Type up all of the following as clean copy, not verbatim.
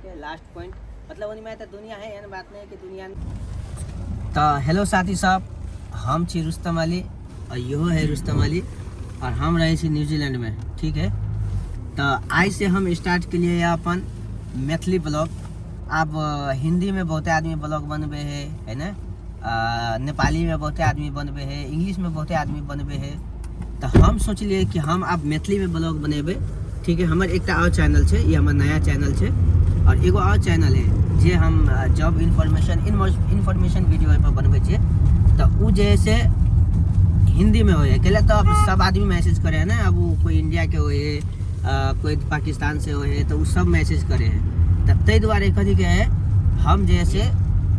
के last point मतलब उन्हीं में तो दुनिया है एन बात नहीं कि दुनिया। तो हेलो साथी सब, हम छी रुस्तम अली और यहो है रुस्तम अली और हम रहे छी न्यूजीलैंड में। ठीक है, तो आज से हम स्टार्ट के लिए अपन मैथिली ब्लॉग। अब हिंदी में बहुते आदमी ब्लॉग बनबे है ना, नेपाली में बहुते आदमी बनबे है, इंग्लिश में बहुते आदमी बनबे है। तो हम सोचलिए कि हम अब मैथिली में ब्लॉग बनेबे। ठीक है, हमारे एक और चैनल है, ये हमारा नया चैनल है और एगो और चैनल है जे हम जॉब इन्फॉर्मेशन वीडियो पर बनबे छे। तो वो जैसे हिंदी में हो कैले तो अब सब आदमी मैसेज करे है ना, अब वो कोई इंडिया के होए कोई पाकिस्तान से होए तो वो सब मैसेज करे हैं। तब तै दुआरे कथी के है हम जैसे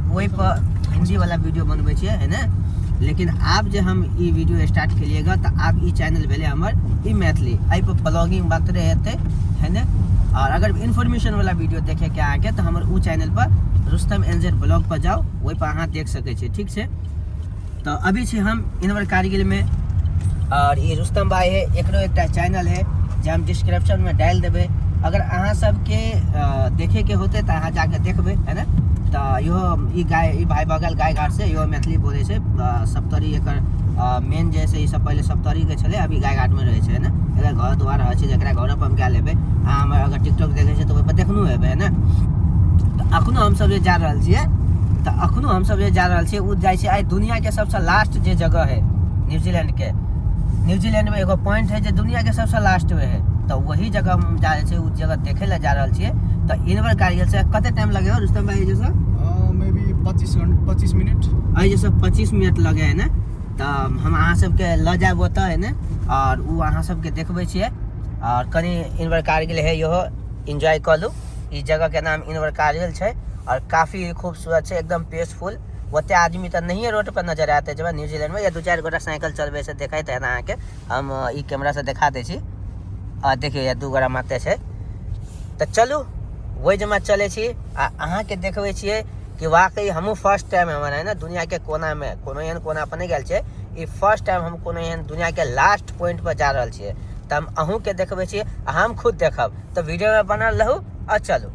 वही पर हिंदी वाला वीडियो बनबे छे है ना। लेकिन आप जो हम ये वीडियो स्टार्ट करिएगा तो आप ये चैनल भेले हमार ई मैथिली आई पर ब्लॉगिंग बात रहे है ना। और अगर इन्फॉर्मेशन वाला वीडियो देखे के आके तो हमारे वो चैनल पर रुस्तम एनजेड ब्लॉग पर जाओ, वही पर अहाँ देख सके छे। ठीक है, तो अभी छे हम इनवर कारगिल में और ये रुस्तम भाई है, एकरो एक चैनल है जो हम डिस्क्रिप्शन में डाल देवे। अगर अहाँ सबके देखे के होते तो अहाँ जाके देखबे है ना। तो यो गाय भाई बगल गाय घाट से यो मैथिली बोले से सप्तरी एक मेन जैसे ये सब पहले सप्तरी के छले, अभी गाय घाट में रहे है ना। अगर घर द्वार है जरा घर पर हम क्या लेबे, अहाँ अगर टिकटॉक देखे तो वही पर देखनू है ना। तो अखनो हम सब जा रहा छे, तो अखनो हम सब जा रहा छे उ जाय छे आइ दुनिया के सबसे लास्ट जे जगह है न्यूजीलैंड में एगो पॉइंट है जो दुनिया के सबसे लास्ट में है। तो वही जगह हम जा रहे उस जगह देखे ला जा रहा छे। तो इनवर कारगिल से कते टाइम लगे हो रुस्तम भाई? जैसा मे बी 25 मिनट आई जैसे 25 मिनट लगे है ना। तो हम अहाँ सबके ल जाए वो है ना, और वो अहाँ सबके देखबे छिए और कनी इनवर कारगिल है यो एंजॉय कर लू। इस जगह के नाम इनवर कारगिल है और काफ़ी खूबसूरत है, एकदम पीसफुल। ओते आदमी तो नहीं है रोड पर नजर आते जब न्यूजीलैंड में, या दो चार गोटा साइकिल चलबे से देखाते है ना अहाँ के। हम ई कैमरा से दिखा दे छी, देखिए या दू गोटा माते है। तो चलू वही जमा चले छी अहाँ के देखबे छिए कि वाकई हमू फर्स्ट टाइम हमारा है ना दुनिया के कोना में कोनो एहन कोना पर नहीं गए छे। ई फर्स्ट टाइम हम कोनो एहन दुनिया के लास्ट पॉइंट पर जा रहा छे। तो हम अहूँ के देखबे छिए, हम खुद देखब। तो वीडियो में बनल रहू और चलू।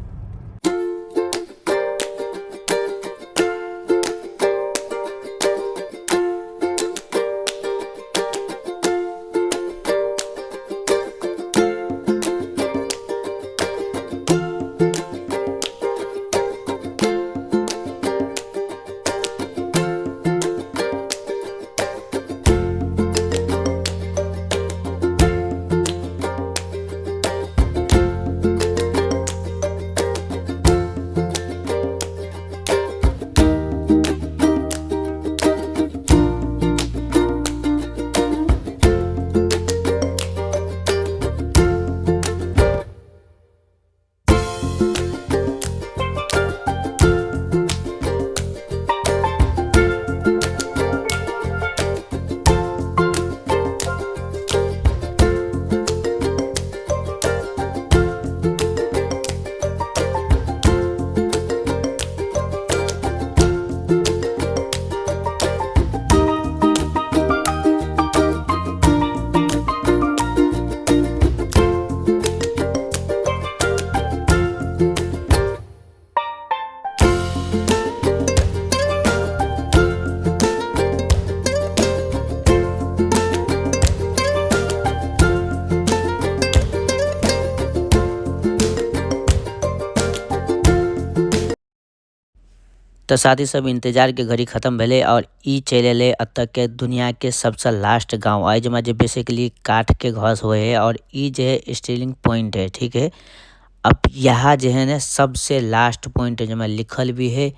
तो साथी सब इंतजार के घड़ी खत्म भेले और ई चल अले अब तक के दुनिया के सबसे लास्ट गांव आई जमा जो बेसिकली काठ के घस हुए है और ई जो है स्टीलिंग पॉइंट है। ठीक है, अब यहाँ जो है ना सबसे लास्ट पॉइंट है जमा लिखल भी है।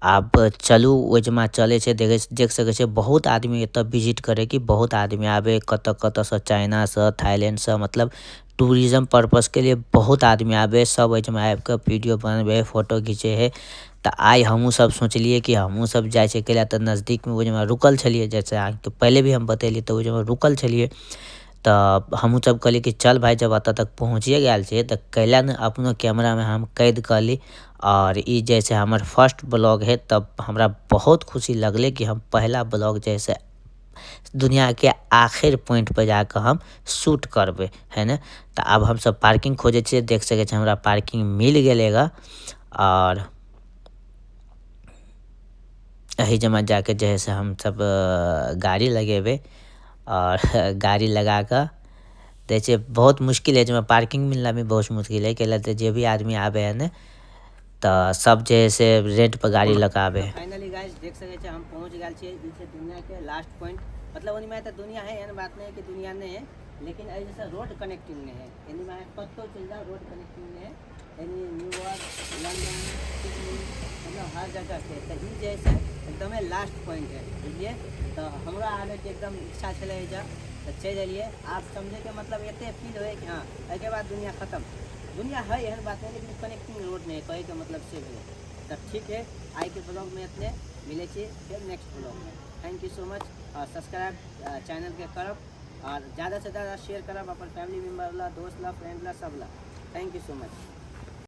आप चलू वो जमा चले से देख सके छे बहुत आदमी एत विजिट करे कि बहुत आदमी आवे कत से चाइना से थाईलैंड से, मतलब टूरिज्म पर्पस के लिए बहुत आदमी आवे। सब जमा आब के वीडियो बनबे फोटो खींचे है। तो आई हमू सब सोचलिए कि हमू सब जाए छे कैला तो नज़दीक में वो जमा रुकल छलिए, जैसे तो पहले भी हम बतेली तो वो जमा रुकल छलिए। तो हमू सब कहली कि चल भाई जब अत तक पहुँचिए गए छे तो कैला न अपनो कैमरा में हम कैद कर ली। और ये जैसे हमार फर्स्ट ब्लॉग है तब हमरा बहुत खुशी लगले कि हम पहला ब्लॉग जैसे दुनिया के आखिर पॉइंट पर जाकर हम शूट करबे है ना। तो अब हम सब पार्किंग खोजे छे, देख सके छे हमरा पार्किंग मिल गेलेगा। और यही जमा जाके जो है से हम सब गाड़ी लगे हुए और गाड़ी लगा कर देखिए बहुत मुश्किल है जब पार्किंग मिलना भी बहुत मुश्किल है कहते जो भी आदमी आवे है ना तो सब जैसे रेंट पर गाड़ी लगावे। फाइनली गाइस देख सके छे हम पहुंच गए छे इसे दुनिया के लास्ट पॉइंट मतलब ओनी में तो दुनिया है एन बात नहीं कि दुनिया नहीं है लेकिन ऐसे रोड कनेक्टिंग नहीं है यानी में कतो चल जा रोड कनेक्टिंग नहीं है यानी न्यूयॉर्क लंदन सिडनी मतलब हर जगह से तो ई जैसे एकदम लास्ट पॉइंट है बुझलिए तो हमरा आगे के एकदम इच्छा चले जा तो चल एलिए आप समझे के मतलब एते फील होए कि हाँ एके बाद दुनिया खत्म दुनिया है एहन बात नहीं लेकिन कनेक्टिंग रोड नहीं है कहे के मतलब से भेले तो ठीक है आई के ब्लॉग में इतने मिले फिर नेक्स्ट ब्लॉग में थैंक यू सो मच और सब्सक्राइब चैनल के करब और ज़्यादा से ज़्यादा शेयर करब अपन फैमिली मेम्बर ला दोस्त ला फ्रेंड ला सब ला थैंक यू सो मच।